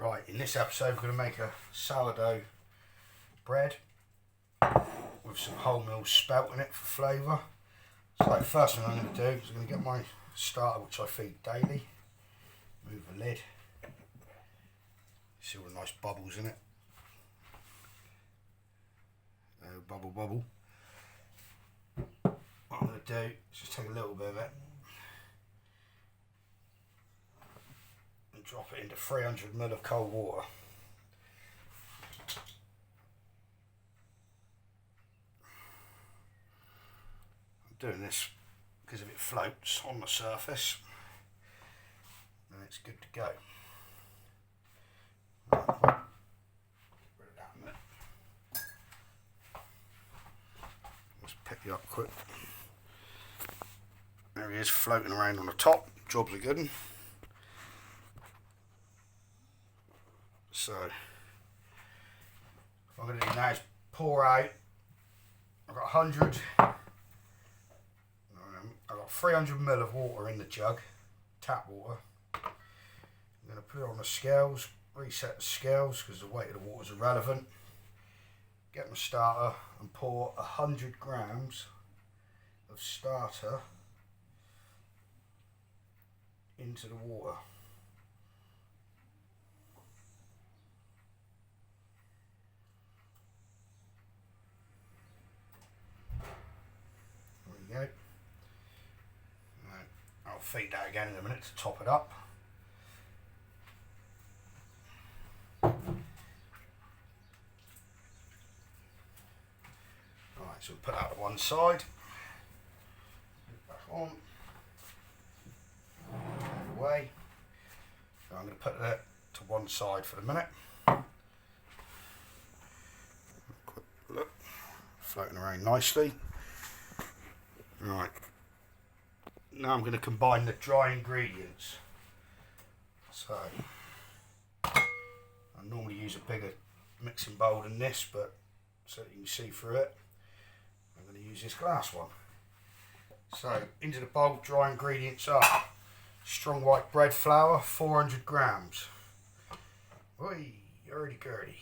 Right, in this episode we're going to make a sourdough bread with some wholemeal spelt in it for flavour. So first thing I'm going to do is I'm going to get my starter, which I feed daily. Move the lid. See all the nice bubbles in it. Bubble bubble. What I'm going to do is just take a little bit of it and drop it into 300 ml of cold water. I'm doing this because if it floats on the surface, then it's good to go. Right, put it down a minute. Let's pick you up quick. There he is, floating around on the top. Job's a good one. So, what I'm going to do now is pour out. I've got 300 ml of water in the jug, tap water. I'm going to put it on the scales, reset the scales because the weight of the water is irrelevant. Get my starter and pour 100 grams of starter into the water. There we go. Right. I'll feed that again in a minute to top it up. Alright, so we'll put that to one side. Put it back on. Away. So I'm going to put that to one side for the minute. Quick look, floating around nicely. Right. Now I'm going to combine the dry ingredients. So I normally use a bigger mixing bowl than this, but so that you can see through it, I'm going to use this glass one. So into the bowl, dry ingredients are strong white bread flour, 400 grams. Oi, hurdy-gurdy.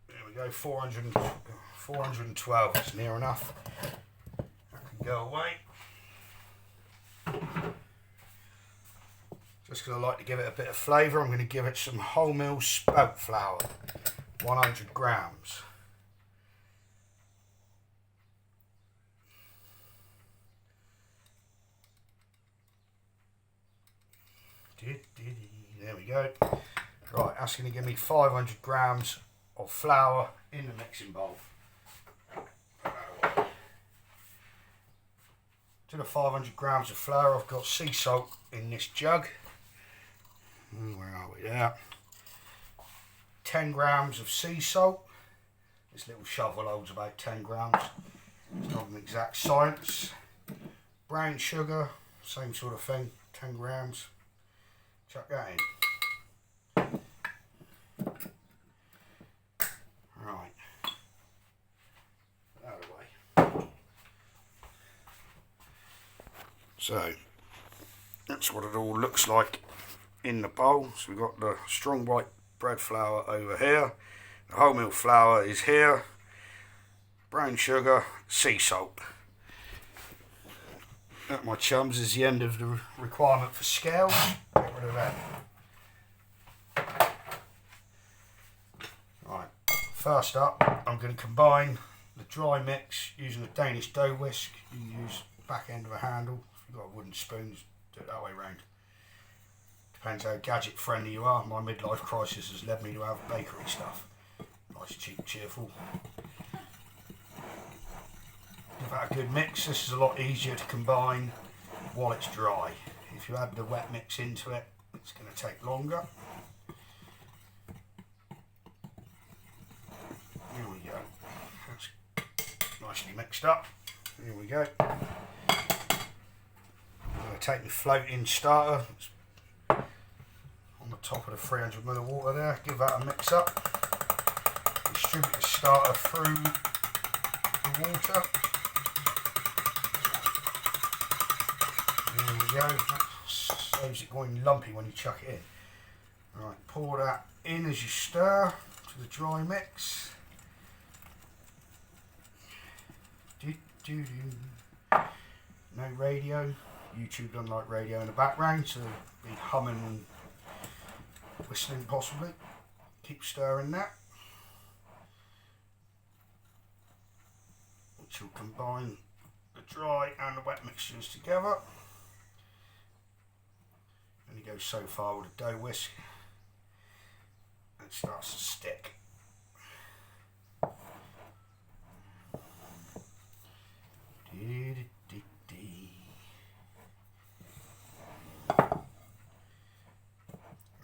There we go, 412, it's near enough. That can go away. Just because I like to give it a bit of flavour, I'm going to give it some wholemeal spelt flour, 100 grams. There we go. Right, that's going to give me 500 grams of flour in the mixing bowl. To the 500 grams of flour, I've got sea salt in this jug. Where are we there? 10 grams of sea salt. This little shovel holds about 10 grams. It's not an exact science. Brown sugar, same sort of thing, 10 grams. Chuck that in. Right. Put that away. So, that's what it all looks like in the bowl. So we've got the strong white bread flour over here. The wholemeal flour is here. Brown sugar, sea salt. That, my chums, is the end of the requirement for scales. Get rid of that. Right, first up, I'm going to combine the dry mix using a Danish dough whisk. You can use the back end of a handle. If you've got a wooden spoon, do it that way round. Depends how gadget friendly you are. My midlife crisis has led me to have bakery stuff. Nice, cheap, cheerful. Give that a good mix. This is a lot easier to combine while it's dry. If you add the wet mix into it, it's going to take longer. Here we go. That's nicely mixed up. Here we go. I'm going to take my floating starter on the top of the 300 ml of water there. Give that a mix up. Distribute the starter through the water. There we go. That saves it going lumpy when you chuck it in. Right, pour that in as you stir to the dry mix. No radio. YouTube doesn't like radio in the background, so be humming and whistling possibly. Keep stirring that, which will combine the dry and the wet mixtures together. Only goes so far with a dough whisk, and it starts to stick.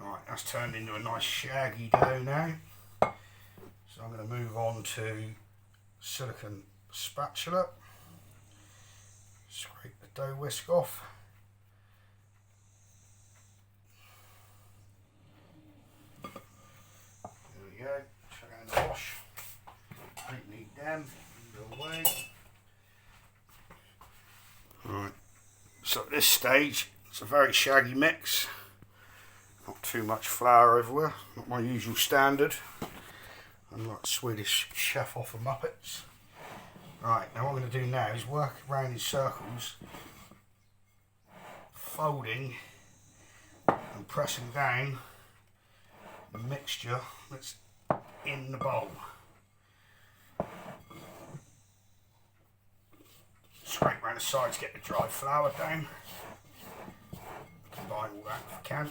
Right, that's turned into a nice shaggy dough now. So I'm going to move on to silicone spatula. Scrape the dough whisk off. There we go. Chuck it in the wash. Don't need them. Go away. Right. So at this stage, it's a very shaggy mix. Not too much flour everywhere. Not my usual standard. I'm like Swedish chef off of Muppets. Right, now what I'm going to do now is work around in circles, folding and pressing down the mixture that's in the bowl. Scrape around the sides, get the dry flour down. Combine all that if you can.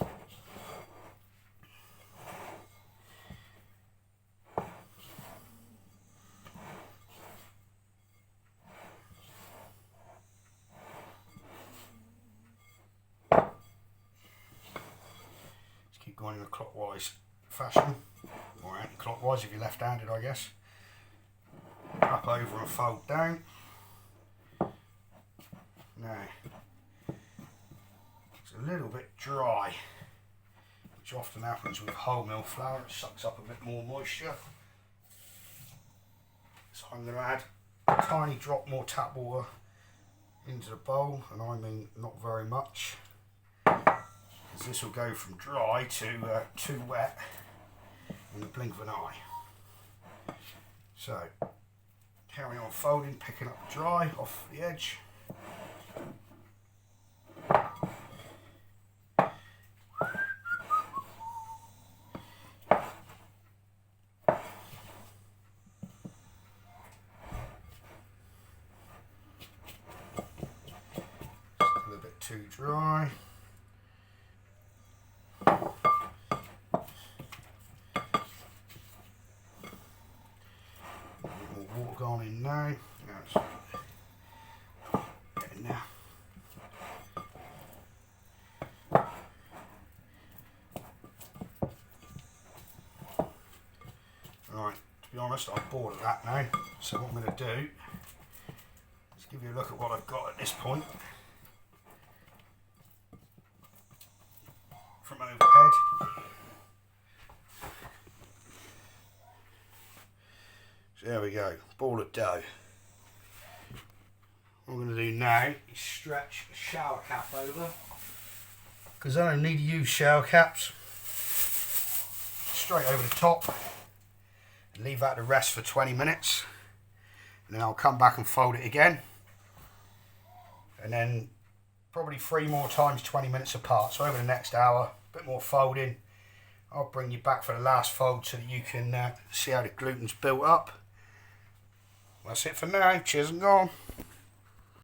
Just keep going in a clockwise fashion, or anti-clockwise if you're left-handed, I guess. Up, over and fold down. Now, it's a little bit dry, which often happens with wholemeal flour. It sucks up a bit more moisture. So I'm going to add a tiny drop more tap water into the bowl, and I mean not very much, because this will go from dry to too wet in the blink of an eye. So, carry on folding, picking up dry off the edge. Too dry. More water gone in now. Get in there. Right, to be honest, I'm bored of that now. So what I'm going to do is give you a look at what I've got at this point. From overhead. So there we go, ball of dough. What I'm going to do now is stretch a shower cap over, because I don't need to use shower caps. Straight over the top, and leave that to rest for 20 minutes, and then I'll come back and fold it again, and then probably 3 more times 20 minutes apart. So over the next hour, a bit more folding. I'll bring you back for the last fold so that you can see how the gluten's built up. That's it for now. Cheers and gone.